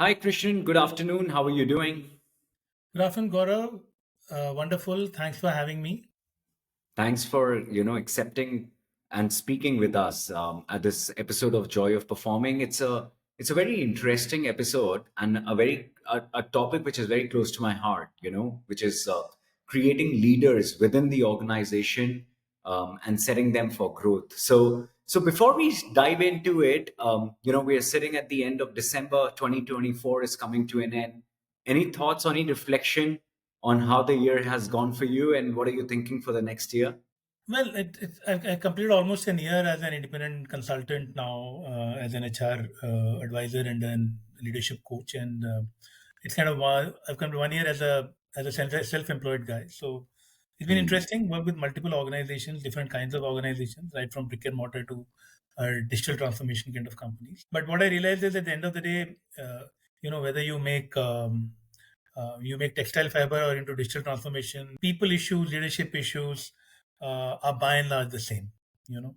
Hi, Krishnan. Good afternoon. How are you doing? Good afternoon, Gaurav. Wonderful. Thanks for having me. Thanks for accepting and speaking with us at this episode of Joy of Performing. It's a very interesting episode and a topic which is very close to my heart. Which is creating leaders within the organization and setting them for growth. So before we dive into it, we are sitting at the end of December 2024 is coming to an end. Any thoughts or any reflection on how the year has gone for you and what are you thinking for the next year? Well, I completed almost an year as an independent consultant now, as an HR advisor and then leadership coach, and it's kind of I've come to 1 year as a self-employed guy. So it's been Hmm. interesting. Work with multiple organizations, different kinds of organizations, right from brick and mortar to digital transformation kind of companies. But what I realized is at the end of the day, whether you make textile fiber or into digital transformation, people issues, leadership issues are by and large the same. You know,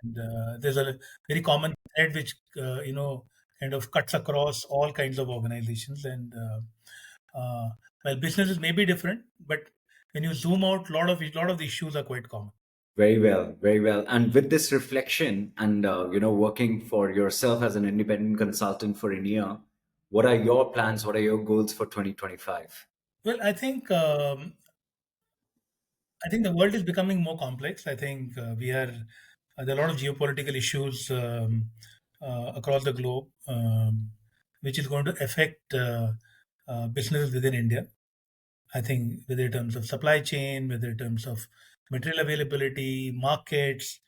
and there's a very common thread which kind of cuts across all kinds of organizations. And well, businesses may be different, but when you zoom out, lot of the issues are quite common. Very well, very well. And with this reflection and working for yourself as an independent consultant for a year, what are your plans? What are your goals for 2025? Well, I think the world is becoming more complex. I think there are a lot of geopolitical issues across the globe, which is going to affect businesses within India. I think whether in terms of supply chain, whether in terms of material availability, markets,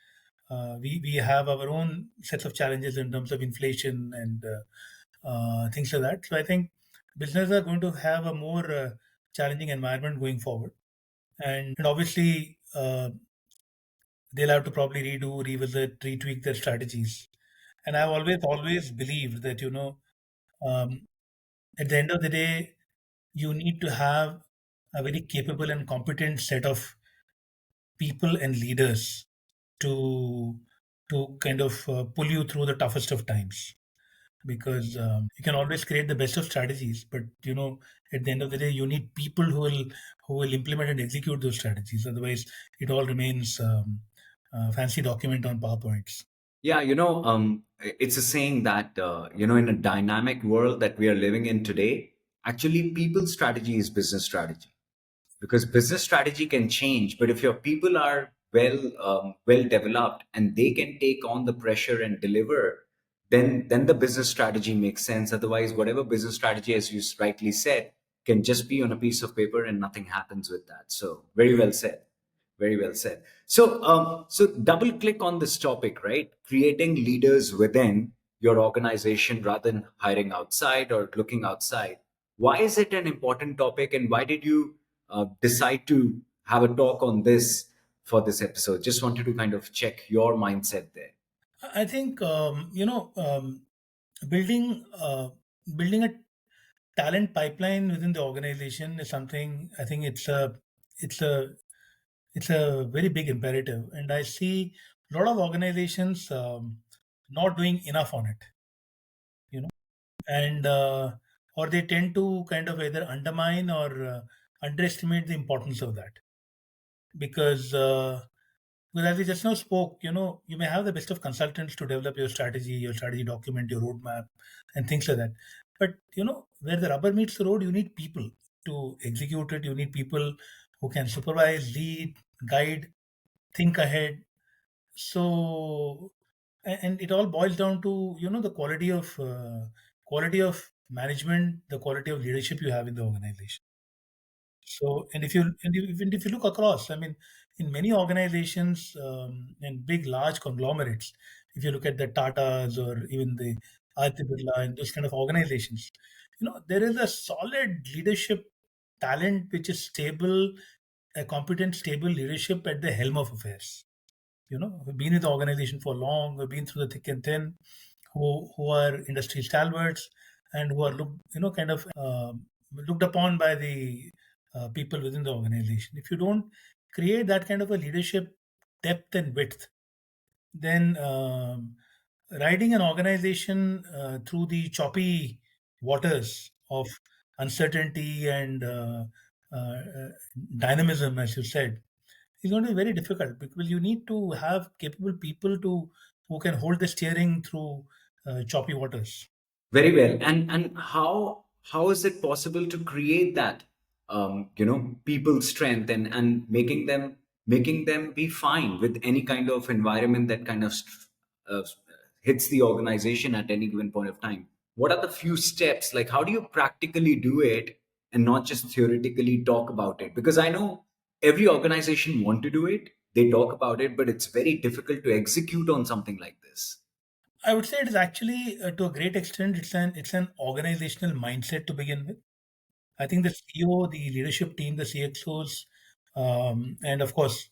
we have our own sets of challenges in terms of inflation and things like that. So I think businesses are going to have a more challenging environment going forward, and obviously they'll have to probably redo, revisit, retweak their strategies. And I've always believed that um, at the end of the day, you need to have a very capable and competent set of people and leaders to kind of pull you through the toughest of times. Because you can always create the best of strategies, but at the end of the day, you need people who will implement and execute those strategies. Otherwise, it all remains fancy document on PowerPoints. Yeah, it's a saying that, in a dynamic world that we are living in today, actually, people strategy is business strategy. Because business strategy can change, but if your people are well developed and they can take on the pressure and deliver, then the business strategy makes sense. Otherwise, whatever business strategy, as you rightly said, can just be on a piece of paper and nothing happens with that. So very well said. Very well said. So double click on this topic, right? Creating leaders within your organization rather than hiring outside or looking outside. Why is it an important topic, and why did you decide to have a talk on this for this episode? Just wanted to kind of check your mindset there. I think building building a talent pipeline within the organization is something. I think it's a it's a very big imperative, and I see a lot of organizations not doing enough on it. You know, and or they tend to kind of either undermine or underestimate the importance of that, because well, as we just now spoke, you may have the best of consultants to develop your strategy document, your roadmap, and things like that. But where the rubber meets the road, you need people to execute it. You need people who can supervise, lead, guide, think ahead. So, and it all boils down to the quality of management, the quality of leadership you have in the organization. So, and if you look across, I mean, in many organizations and big, large conglomerates, if you look at the Tatas or even the Aditya Birla and those kind of organizations, there is a solid leadership talent which is stable, a competent, stable leadership at the helm of affairs. Who've been with the organization for long, who've been through the thick and thin, who are industry stalwarts, and who are looked upon by the people within the organization. If you don't create that kind of a leadership depth and width, then riding an organization through the choppy waters of uncertainty and uh, dynamism, as you said, is going to be very difficult because you need to have capable people to who can hold the steering through choppy waters. Very well. And how is it possible to create that people's strength and making them be fine with any kind of environment that kind of uh, hits the organization at any given point of time? What are the few steps? Like, how do you practically do it and not just theoretically talk about it? Because I know every organization want to do it, they talk about it, but it's very difficult to execute on something like this. I would say it is actually, to a great extent, it's an organizational mindset to begin with. I think the CEO, the leadership team, the CXOs, and of course,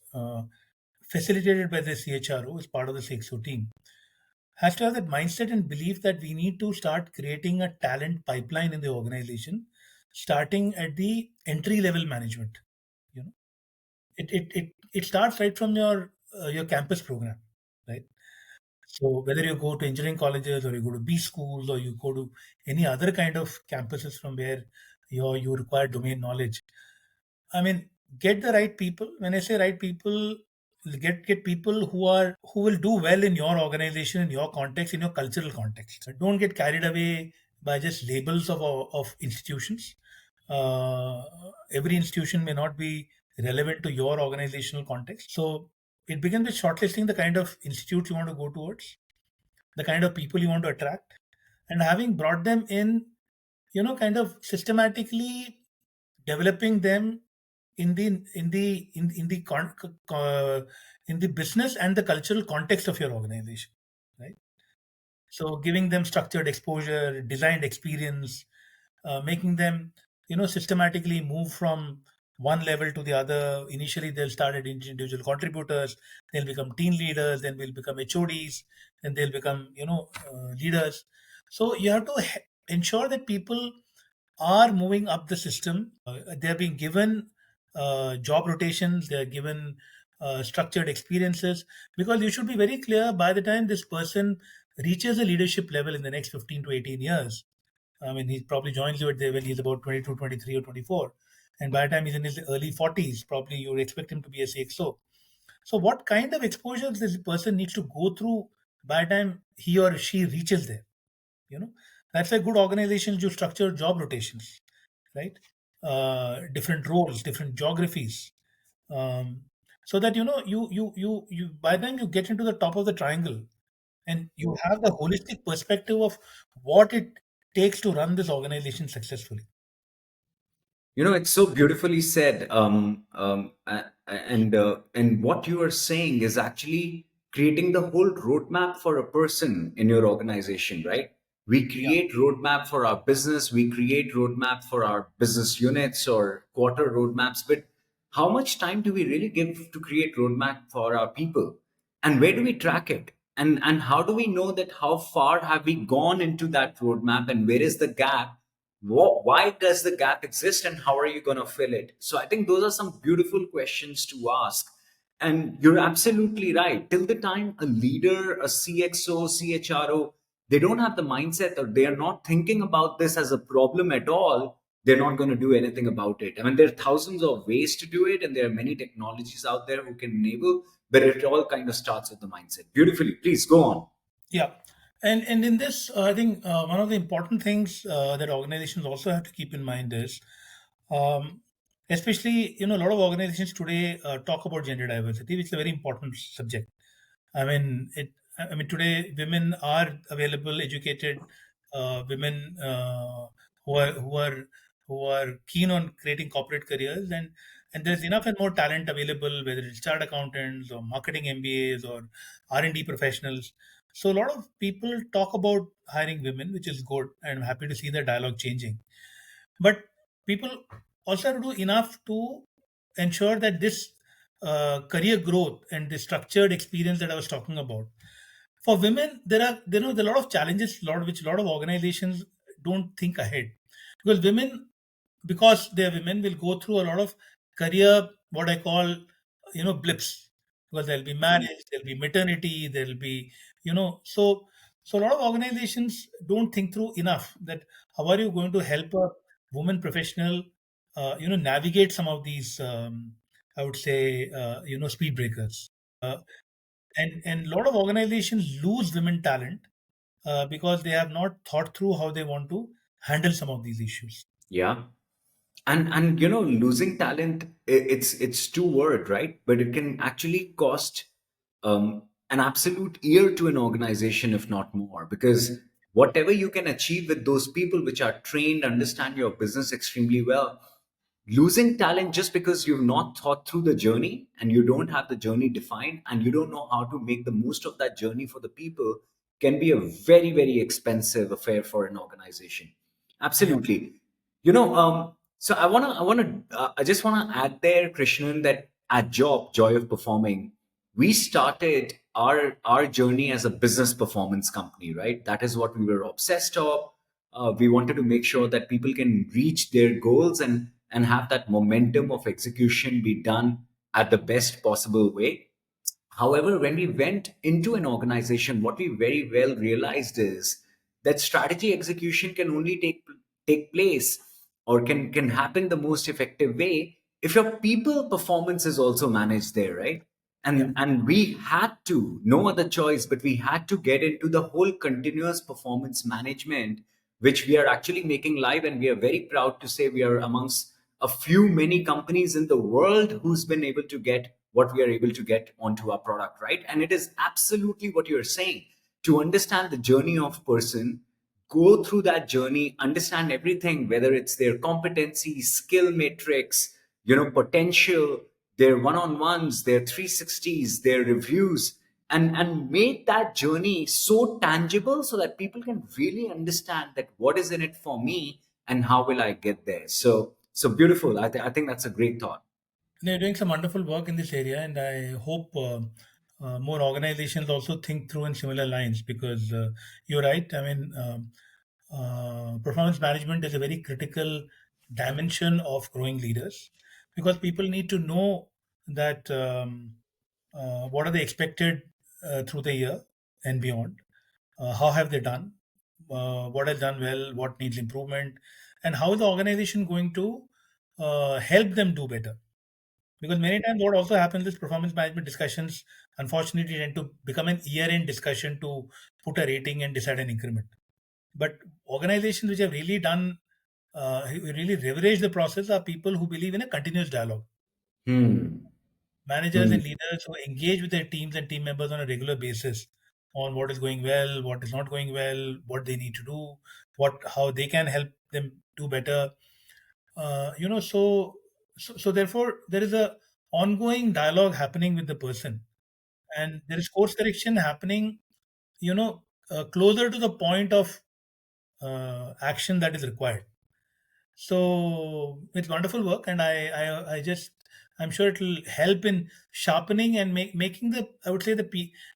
facilitated by the CHRO as part of the CXO team, has to have that mindset and belief that we need to start creating a talent pipeline in the organization, starting at the entry level management. You know, it starts right from your campus program, right? So whether you go to engineering colleges or you go to B schools or you go to any other kind of campuses from where you require domain knowledge, I mean, get the right people. When I say right people, get people who will do well in your organization, in your context, in your cultural context. Don't get carried away by just labels of institutions. Uh, every institution may not be relevant to your organizational context. So it begins with shortlisting the kind of institutes you want to go towards, the kind of people you want to attract, and having brought them in, kind of systematically developing them in the business and the cultural context of your organization, right? So giving them structured exposure, designed experience, making them systematically move from one level to the other. Initially they'll start as individual contributors, they'll become team leaders, then will become HODs, then they'll become leaders. So you have to ensure that people are moving up the system. They're being given job rotations, they're given structured experiences, because you should be very clear by the time this person reaches a leadership level in the next 15 to 18 years. I mean, he probably joins you at there when he's about 22, 23, or 24. And by the time he's in his early 40s, probably you would expect him to be a CXO. So, what kind of exposures this person needs to go through by the time he or she reaches there? You know, that's why good organizations do structure job rotations, right? Different roles, different geographies, um, so that you by the time you get into the top of the triangle and you have the holistic perspective of what it takes to run this organization successfully. It's so beautifully said. And what you are saying is actually creating the whole roadmap for a person in your organization, right? We Yeah. create roadmap for our business, we create roadmap for our business units or quarter roadmaps, but how much time do we really give to create roadmap for our people? And where do we track it? And how do we know that how far have we gone into that roadmap and where is the gap? Why does the gap exist and how are you going to fill it? So I think those are some beautiful questions to ask. And you're absolutely right. Till the time a leader, a CXO, CHRO, they don't have the mindset or they are not thinking about this as a problem at all, they're not going to do anything about it. I mean, there are thousands of ways to do it, and there are many technologies out there who can enable, but it all kind of starts with the mindset. Beautifully. Please go on. Yeah. And in this, I think one of the important things that organizations also have to keep in mind is, um, especially, a lot of organizations today talk about gender diversity, which is a very important subject. I mean, today women are available, educated women who are who are who are keen on creating corporate careers, and there's enough and more talent available, whether it's chart accountants or marketing MBAs or R&D professionals. So a lot of people talk about hiring women, which is good, and I'm happy to see the dialogue changing. But people also have to do enough to ensure that this career growth and the structured experience that I was talking about for women, there are a lot of challenges, which a lot of organizations don't think ahead, because women, because they're women, will go through a lot of career, what I call, blips, because there'll be marriage, there'll be maternity, there'll be, so. So a lot of organizations don't think through enough that how are you going to help a woman professional, navigate some of these, I would say, speed breakers. And a lot of organizations lose women talent because they have not thought through how they want to handle some of these issues. Yeah. And losing talent, it's two word, right? But it can actually cost an absolute year to an organization, if not more, because whatever you can achieve with those people which are trained, understand your business extremely well, losing talent just because you've not thought through the journey and you don't have the journey defined and you don't know how to make the most of that journey for the people can be a very, very expensive affair for an organization. Yeah, Absolutely. So I just wanna add there, Krishnan, that at Job Joy of Performing, we started our journey as a business performance company, right? That is what we were obsessed of. We wanted to make sure that people can reach their goals and have that momentum of execution be done at the best possible way. However, when we went into an organization, what we very well realized is that strategy execution can only take place or can happen the most effective way if your people performance is also managed there, right? yeah, And we had to, no other choice, but we had to get into the whole continuous performance management, which we are actually making live, and we are very proud to say we are amongst a few many companies in the world who's been able to get what we are able to get onto our product, right? And it is absolutely what you're saying. To understand the journey of person, go through that journey, understand everything, whether it's their competency, skill matrix, potential, their one-on-ones, their 360s, their reviews, and make that journey so tangible so that people can really understand that what is in it for me and how will I get there. So beautiful. I think that's a great thought. they're doing some wonderful work in this area, and I hope more organizations also think through in similar lines because you're right. I mean, performance management is a very critical dimension of growing leaders because people need to know that what are they expected through the year and beyond. How have they done? What has done well? What needs improvement? And how is the organization going to help them do better? Because many times what also happens is performance management discussions unfortunately tend to become an year-end discussion to put a rating and decide an increment. But organizations which have really done, really leveraged the process are people who believe in a continuous dialogue. Hmm. Managers Hmm. and leaders who engage with their teams and team members on a regular basis on what is going well, what is not going well, what they need to do, how they can help them do better. So therefore there is a ongoing dialogue happening with the person, and there is course correction happening. Closer to the point of action that is required. So it's wonderful work, and I'm sure it will help in sharpening and making the, I would say, the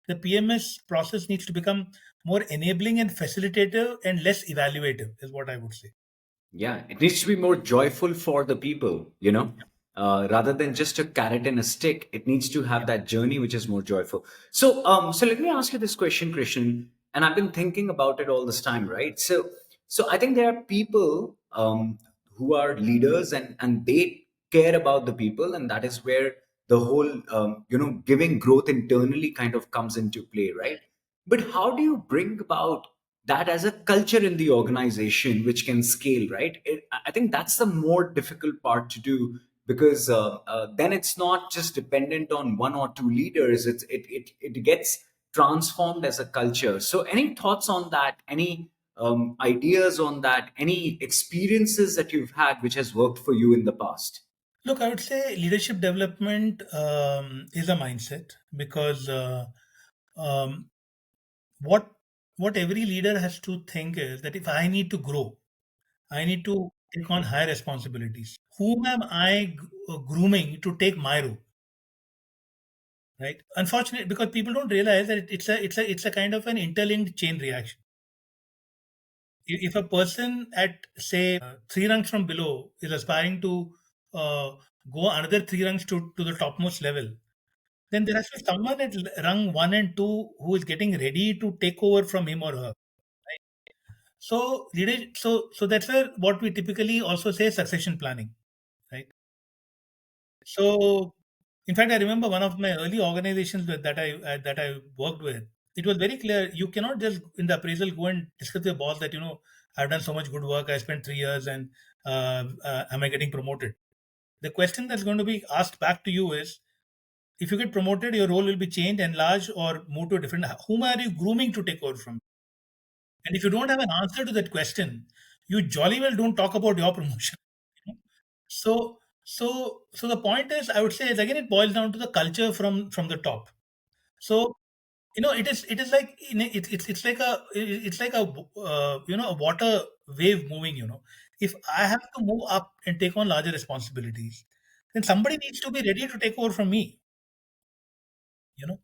PMS process needs to become more enabling and facilitative and less evaluative is what I would say. Yeah, it needs to be more joyful for the people, rather than just a carrot and a stick. It needs to have Yeah. that journey which is more joyful. So let me ask you this question, Christian, and I've been thinking about it all this time, right? So I think there are people who are leaders and they care about the people, and that is where the whole giving growth internally kind of comes into play, right? But how do you bring about that as a culture in the organization which can scale, right? I think that's the more difficult part to do, because then it's not just dependent on one or two leaders. It gets transformed as a culture. So any thoughts on that? Any ideas on that? Any experiences that you've had which has worked for you in the past? Look, I would say leadership development is a mindset because um, what what every leader has to think is that if I need to grow, I need to take on higher responsibilities. Whom am I grooming to take my role? Right? Unfortunately, because people don't realize that it's a kind of an interlinked chain reaction. If a person at say three rungs from below is aspiring to uh, go another three rungs to the topmost level, then there has to be someone at rung 1 and 2 who is getting ready to take over from him or her. Right? So that's where what we typically also say succession planning, right? So, in fact, I remember one of my early organizations that I worked with. It was very clear. You cannot just in the appraisal go and discuss with your boss that I've done so much good work. I spent 3 years, and am I getting promoted? The question that's going to be asked back to you is, if you get promoted, your role will be changed, enlarged, or moved to a different. Whom are you grooming to take over from? And if you don't have an answer to that question, you jolly well don't talk about your promotion. So the point is, I would say, is again it boils down to the culture from the top. So it is like it's like a water wave moving. If I have to move up and take on larger responsibilities, then somebody needs to be ready to take over from me. You know,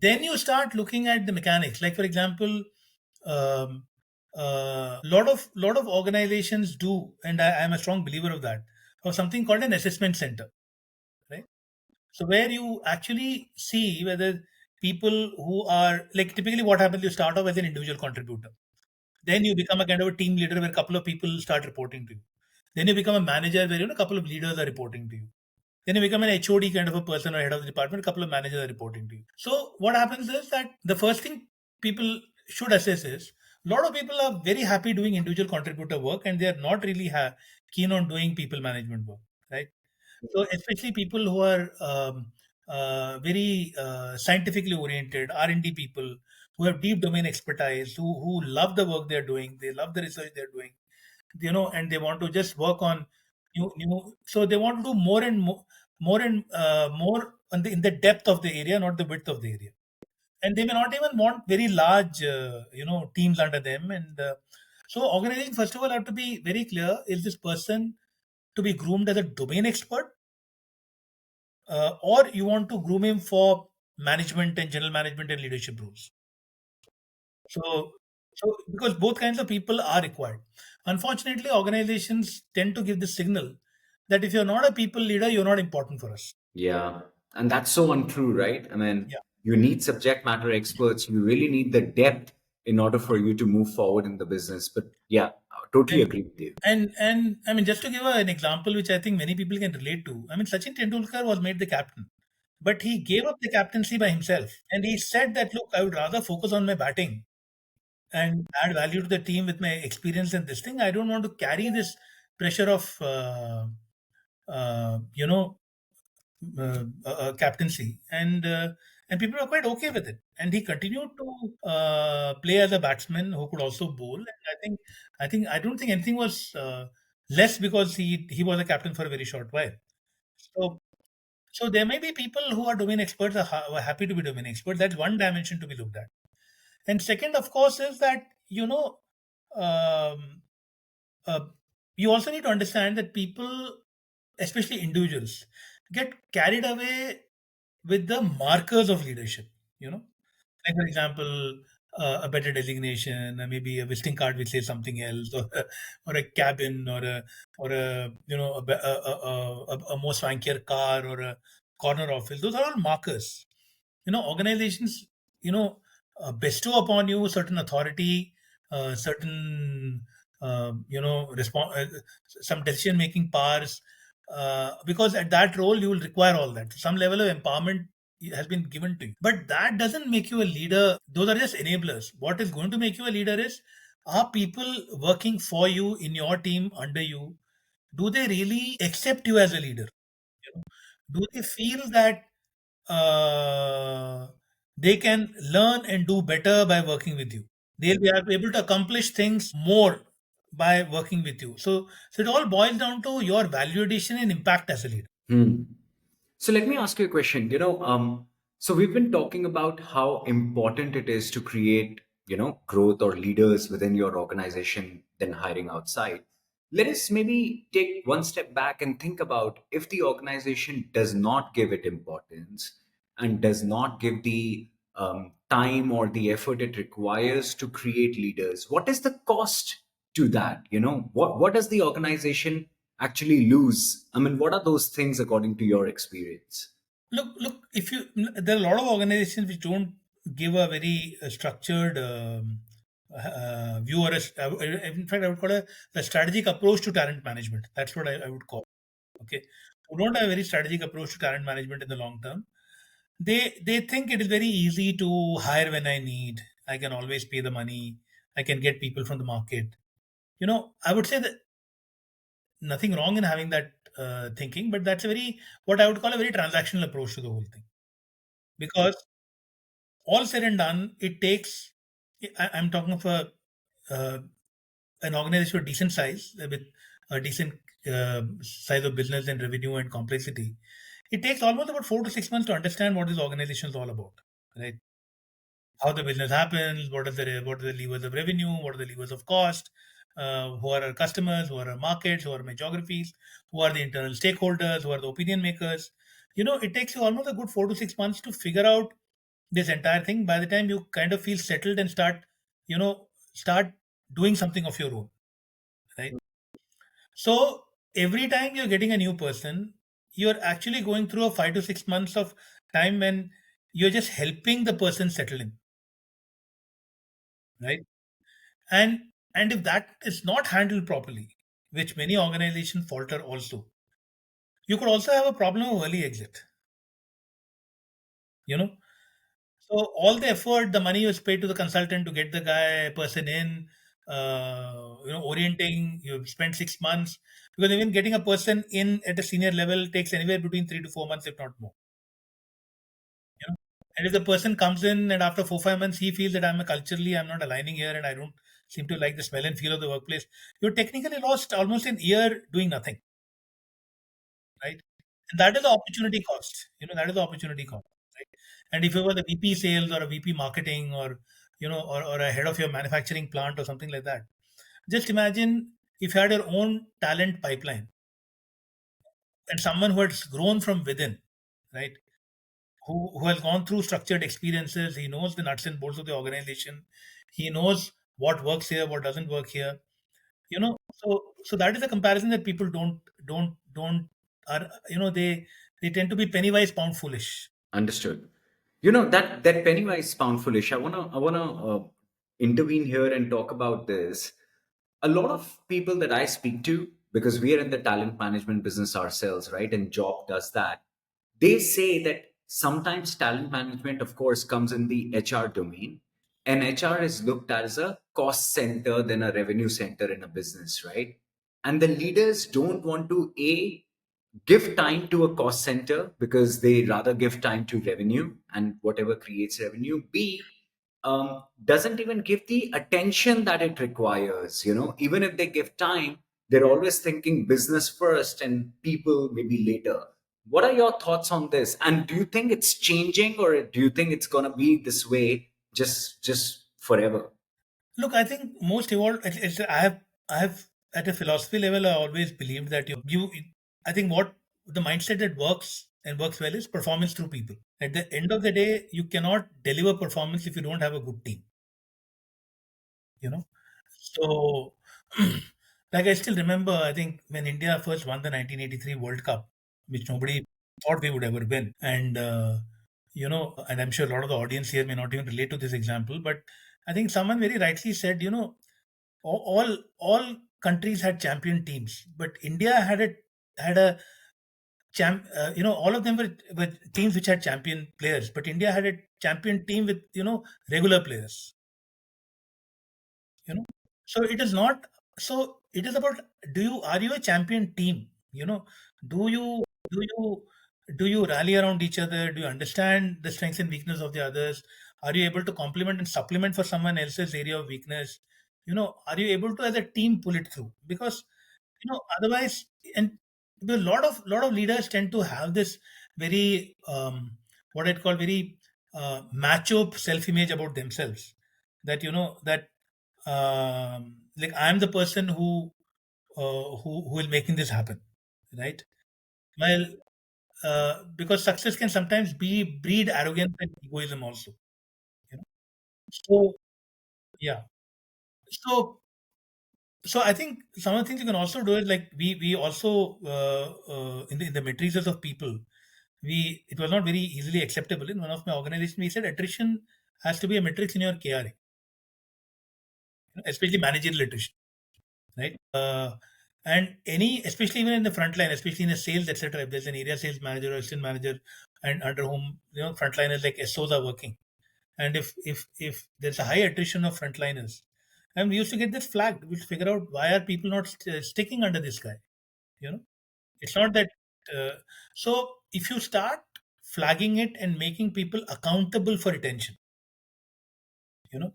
then you start looking at the mechanics. Like for example, lot of organizations do, and I'm a strong believer of that, of something called an assessment center, right? So where you actually see whether people who are like typically what happens, you start off as an individual contributor. Then you become a kind of a team leader where a couple of people start reporting to you. Then you become a manager where a couple of leaders are reporting to you. Then you become an HOD kind of a person or head of the department, a couple of managers are reporting to you. So what happens is that the first thing people should assess is a lot of people are very happy doing individual contributor work and they are not really keen on doing people management work, right? So especially people who are very scientifically oriented, R&D people who have deep domain expertise, who love the work they're doing, they love the research they're doing, and they want to just work on so they want to do more in the depth of the area, not the width of the area. And they may not even want very large, teams under them. And so organizations, first of all, have to be very clear: is this person to be groomed as a domain expert, or you want to groom him for management and general management and leadership roles? So, so because both kinds of people are required. Unfortunately, organizations tend to give the signal that if you're not a people leader, you're not important for us. Yeah. And that's so untrue, right? I mean, Yeah. you need subject matter experts. You really need the depth in order for you to move forward in the business. But yeah, I totally And agree with you. and I mean, just to give an example, which I think many people can relate to. I mean, Sachin Tendulkar was made the captain, but he gave up the captaincy by himself, and he said that, look, I would rather focus on my batting and add value to the team with my experience in this thing. I don't want to carry this pressure of uh, you know captaincy, and people were quite okay with it. And he continued to play as a batsman who could also bowl. And I don't think anything was less because he was a captain for a very short while. So so there may be people who are domain experts are happy to be domain experts. That's one dimension to be looked at. And second, of course, is that um, uh, you also need to understand that people, especially individuals, get carried away with the markers of leadership. You know, like for example, a better designation, maybe a visiting card which says something else, or a cabin, or a a more swankier car, or a corner office. Those are all markers. Organizations, bestow upon you certain authority, certain some decision making powers, because at that role you will require all that. Some level of empowerment has been given to you, but that doesn't make you a leader. Those are just enablers. What is going to make you a leader is, are people working for you in your team under you, do they really accept you as a leader? You know, do they feel that uh, they can learn and do better by working with you? They'll be able to accomplish things more by working with you. So it all boils down to your value addition and impact as a leader. Hmm. So let me ask you a question. So we've been talking about how important it is to create, growth or leaders within your organization than hiring outside. Let us maybe take one step back and think about, if the organization does not give it importance and does not give the time or the effort it requires to create leaders, what is the cost to that? What does the organization actually lose? I mean, what are those things according to your experience? Look. If you There are a lot of organizations which don't give a very structured view or in fact, I would call a strategic approach to talent management. That's what I would call. Okay, who don't have a very strategic approach to talent management in the long term. They think it is very easy to hire when I need. I can always pay the money. I can get people from the market. I would say that nothing wrong in having that thinking, but that's a very what I would call a very transactional approach to the whole thing. Because all said and done, it takes. I'm talking of uh, an organization with decent size, with a decent size of business and revenue and complexity. It takes almost about 4 to 6 months to understand what this organization is all about, right? How the business happens, what are the levers of revenue, what are the levers of cost, who are our customers, who are our markets, who are my geographies, who are the internal stakeholders, who are the opinion makers. It takes you almost a good 4 to 6 months to figure out this entire thing. By the time you kind of feel settled and start doing something of your own, right? So every time you're getting a new person, you're actually going through a 5 to 6 months of time when you're just helping the person settle in, right? And if that is not handled properly, which many organizations falter also, you could also have a problem of early exit. You know, so all the effort, the money you paid to the consultant to get the guy person in, orienting, you've spent 6 months because even getting a person in at a senior level takes anywhere between 3 to 4 months, if not more. You know, and if the person comes in and after 4 5 months he feels that I'm not aligning here and I don't seem to like the smell and feel of the workplace, you're technically lost almost an year doing nothing, right? And that is the opportunity cost. That is the opportunity cost, right? And if you were the VP sales or a VP marketing or or a head of your manufacturing plant or something like that, just imagine if you had your own talent pipeline and someone who has grown from within, right? Who has gone through structured experiences. He knows the nuts and bolts of the organization. He knows what works here, what doesn't work here. So that is a comparison that people don't are they tend to be penny wise pound foolish. Understood. That Pennywise pound foolish. I wanna intervene here and talk about this. A lot of people that I speak to, because we are in the talent management business ourselves, right? And job does that. They say that sometimes talent management, of course, comes in the HR domain, and HR is looked at as a cost center than a revenue center in a business, right? And the leaders don't want to give time to a cost center because they rather give time to revenue and whatever creates revenue. B, doesn't even give the attention that it requires. Even if they give time, they're always thinking business first and people maybe later. What are your thoughts on this? And do you think it's changing, or do you think it's going to be this way just forever? Look, I think most evolved. I have at a philosophy level, I always believed that I think what the mindset that works well is performance through people. At the end of the day, you cannot deliver performance if you don't have a good team. You know, so like I still remember, I think when India first won the 1983 World Cup, which nobody thought we would ever win, and I'm sure a lot of the audience here may not even relate to this example, but I think someone very rightly said, all countries had champion teams, but India had a all of them were teams which had champion players, but India had a champion team with regular players. you know so it is not so it is about, are you a champion team? Do you do you do you rally around each other? Do you understand the strengths and weakness of the others? Are you able to complement and supplement for someone else's area of weakness? Are you able to as a team pull it through? Because otherwise, and a lot of leaders tend to have this very what I'd call very macho self-image about themselves, that that like I'm the person who will making this happen, right? Well, because success can sometimes be breed arrogance and egoism also. you know so yeah. So so I think some of the things you can also do is, like, we also in the matrices of people, we it was not very easily acceptable. In one of my organizations, we said attrition has to be a metric in your KRA, especially managerial attrition, right? And any, especially even in the front line, especially in the sales, etc. If there's an area sales manager or assistant manager, and under whom frontliners like SOs are working, and if there's a high attrition of frontliners, and we used to get this flagged, we'll figure out why are people not sticking under this guy. You know, it's not that. Uh, so if you start flagging it and making people accountable for retention, you know,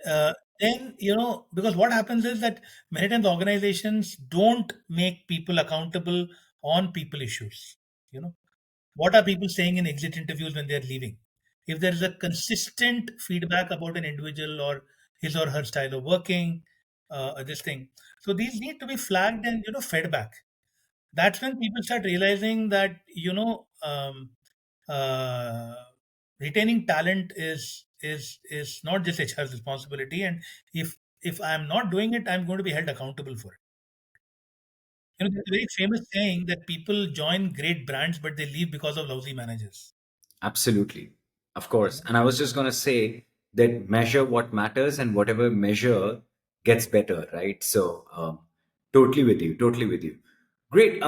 uh, then because what happens is that many times organizations don't make people accountable on people issues. You know, what are people saying in exit interviews when they're leaving? If there is a consistent feedback about an individual or his or her style of working, this thing, so these need to be flagged and fed back. That's when people start realizing that uh, retaining talent is not just HR's responsibility, and if I'm not doing it, I'm going to be held accountable for it. There's a very famous saying that people join great brands, but they leave because of lousy managers. Absolutely. Of course. And I was just going to say that measure what matters and whatever measure gets better, right? So, totally with you. Totally with you. Great.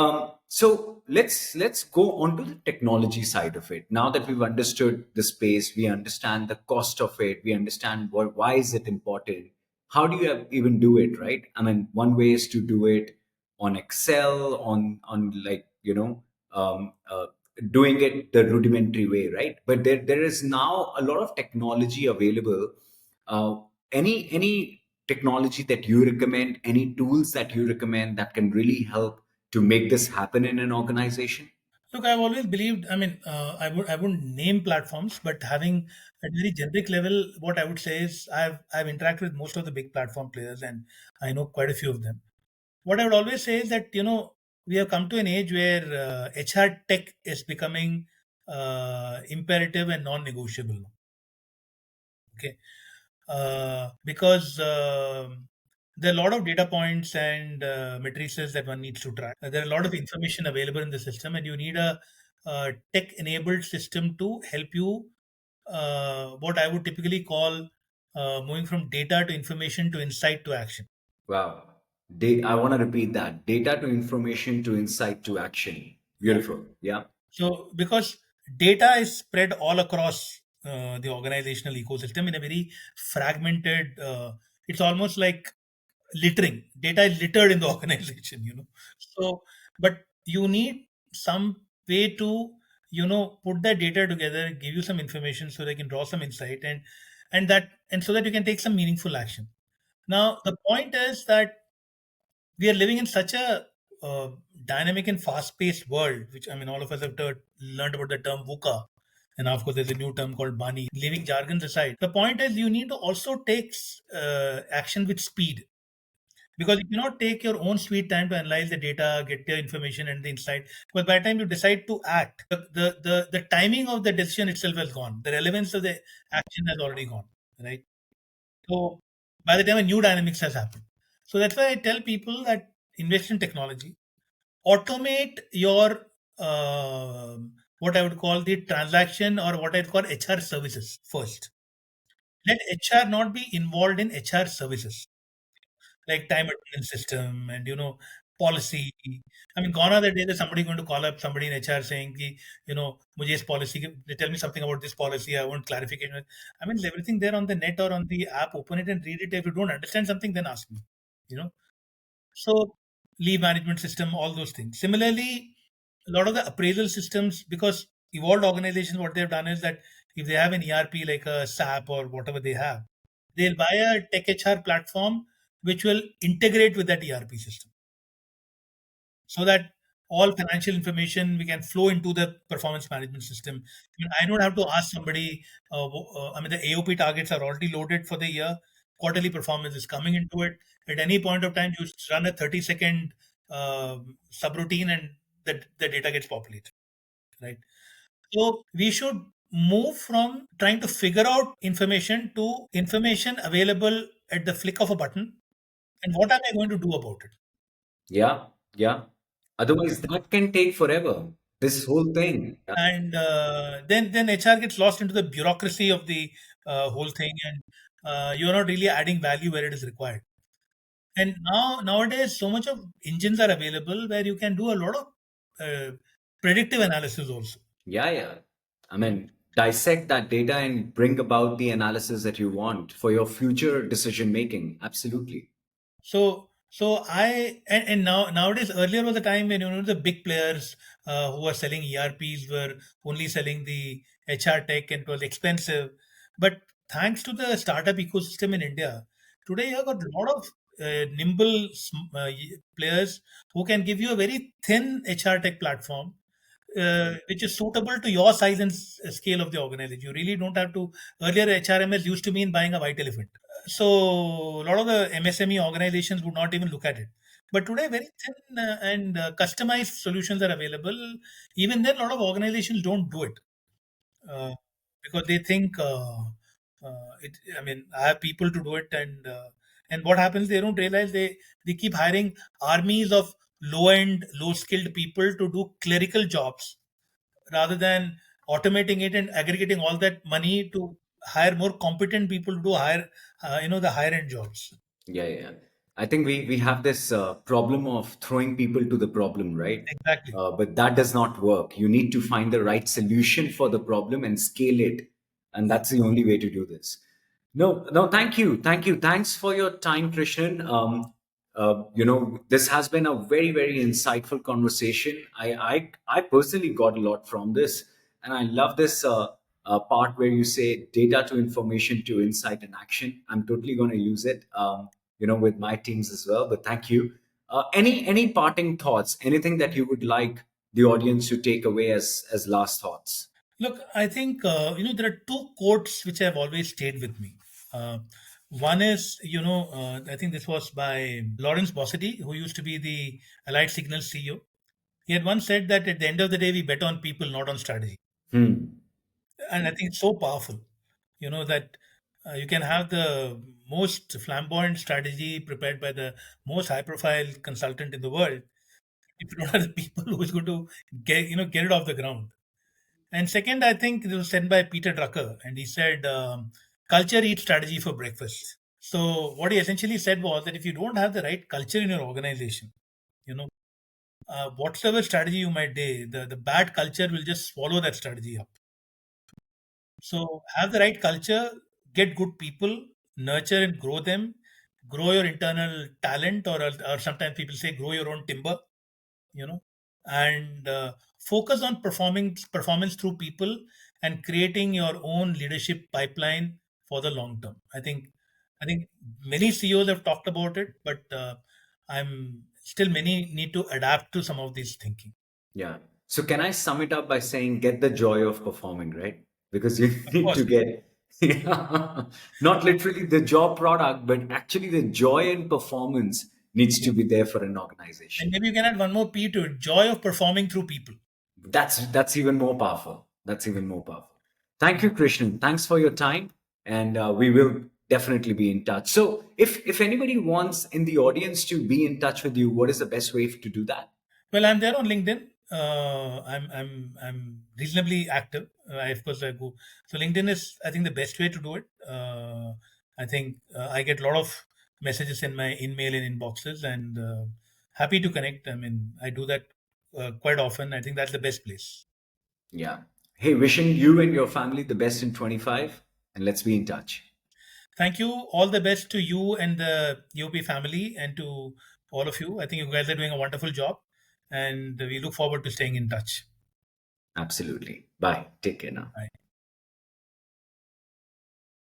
So let's go on to the technology side of it. Now that we've understood the space, we understand the cost of it, we understand why is it important. How do you even do it, right? I mean, one way is to do it on Excel, on like doing it the rudimentary way, right? But there is now a lot of technology available. Uh, any technology that you recommend, any tools that you recommend that can really help to make this happen in an organization? Look, I've always believed. I mean, I wouldn't name platforms, but having at very generic level, what I would say is I've interacted with most of the big platform players, and I know quite a few of them. What I would always say is that we have come to an age where HR tech is becoming imperative and non-negotiable. Okay, because there are a lot of data points and matrices that one needs to track. There are a lot of information available in the system, and you need a tech-enabled system to help you. What I would typically call moving from data to information to insight to action. Wow. I want to repeat that: data to information to insight to action. Yeah. Beautiful. Yeah. So, because data is spread all across the organizational ecosystem in a very fragmented, it's almost like littering. Data is littered in the organization. So, but you need some way to, put that data together, give you some information so they can draw some insight and so that you can take some meaningful action. Now, the point is that we are living in such a uh, dynamic and fast-paced world, which I mean, all of us have learned about the term VUCA, and of course, there's a new term called Bani. Leaving jargons aside, the point is you need to also take action with speed, because you cannot take your own sweet time to analyze the data, get the information and the insight. But by the time you decide to act, the timing of the decision itself has gone. The relevance of the action has already gone, right? So by the time a new dynamics has happened. So that's why I tell people that invest in technology, automate your what I would call the transaction or what I'd call HR services first. Let HR not be involved in HR services like time attendance system and policy. I mean, gone are the days that somebody going to call up somebody in HR saying, ki, mujhe is policy, they tell me something about this policy, I want clarification. I mean, is everything there on the net or on the app? Open it and read it. If you don't understand something, then ask me. You know, so leave management system, all those things. Similarly, a lot of the appraisal systems, because evolved organizations, what they've done is that if they have an ERP like a SAP or whatever they have, they'll buy a tech HR platform which will integrate with that ERP system so that all financial information we can flow into the performance management system. I mean, I don't have to ask somebody. I mean, the AOP targets are already loaded for the year. Quarterly performance is coming into it. At any point of time, you run a 30-second subroutine, and the data gets populated. Right. So we should move from trying to figure out information to information available at the flick of a button. And what am I going to do about it? Yeah. Yeah. Otherwise, that can take forever. This whole thing. Yeah, and then HR gets lost into the bureaucracy of the whole thing, and you're not really adding value where it is required. And nowadays, so much of engines are available where you can do a lot of uh, predictive analysis also. yeah, yeah. I You know, mean, dissect that data and bring about the analysis that you want for your future decision making. Absolutely. so and nowadays, earlier was the time when the big players who were selling ERPs were only selling the HR tech and it was expensive. But thanks to the startup ecosystem in India, today you have got a lot of nimble players who can give you a very thin HR tech platform, which is suitable to your size and scale of the organization. You really don't have to. Earlier, HRMS used to mean buying a white elephant. So a lot of the MSME organizations would not even look at it. But today, very thin and customized solutions are available. Even then, a lot of organizations don't do it uh, because they think it. I mean, I have people to do it, and what happens? They don't realize they keep hiring armies of low end, low skilled people to do clerical jobs rather than automating it and aggregating all that money to hire more competent people to do higher, the higher end jobs. Yeah, yeah. I think we have this problem of throwing people to the problem, right? Exactly. But that does not work. You need to find the right solution for the problem and scale it, and that's the only way to do this. No, no, thank you, thank you, thanks for your time, Krishnan. This has been a very, very insightful conversation. I personally got a lot from this, and I love this part where you say data to information to insight and action. I'm totally going to use it, with my teams as well. But thank you. Any parting thoughts? Anything that you would like the audience to take away as last thoughts? Look, I think there are two quotes which have always stayed with me. One is, I think this was by Lawrence Bossidy, who used to be the Allied Signals CEO. He had once said that at the end of the day, we bet on people, not on strategy. Hmm. And I think it's so powerful, that you can have the most flamboyant strategy prepared by the most high profile consultant in the world if you don't have the people who is going to get it off the ground. And second, I think it was said by Peter Drucker, and he said, culture eats strategy for breakfast. So what he essentially said was that if you don't have the right culture in your organization, you know whatsoever strategy you might do, the bad culture will just swallow that strategy up. So have the right culture, get good people, nurture and grow them, grow your internal talent, or sometimes people say grow your own timber, you know, and focus on performance through people and creating your own leadership pipeline for the long term. I think many CEOs have talked about it, but I'm still many need to adapt to some of these thinking. Yeah. So can I sum it up by saying get the joy of performing, right? Because you Of need course, to get yeah, not literally the job product, but actually the joy and performance needs yeah. to be there for an And organization. maybe you can add one more P to it: joy of performing through people. That's even more powerful. That's even more powerful. Thank you, Krishnan. Thanks for your time, and we will definitely be in touch. So, if anybody wants in the audience to be in touch with you, what is the best way to do that? Well, I'm there on LinkedIn. I'm reasonably active. Of course, I go. So LinkedIn is, I think, the best way to do it. I think I get a lot of messages in my email and inboxes, and happy to connect. I mean, I do that quite often. I think that's the best place. Yeah. Hey, wishing you and your family the best in 25, and let's be in touch. Thank you. All the best to you and the EOP family, and to all of you. I think you guys are doing a wonderful job, and we look forward to staying in touch. Absolutely. Bye. Take care now. Bye.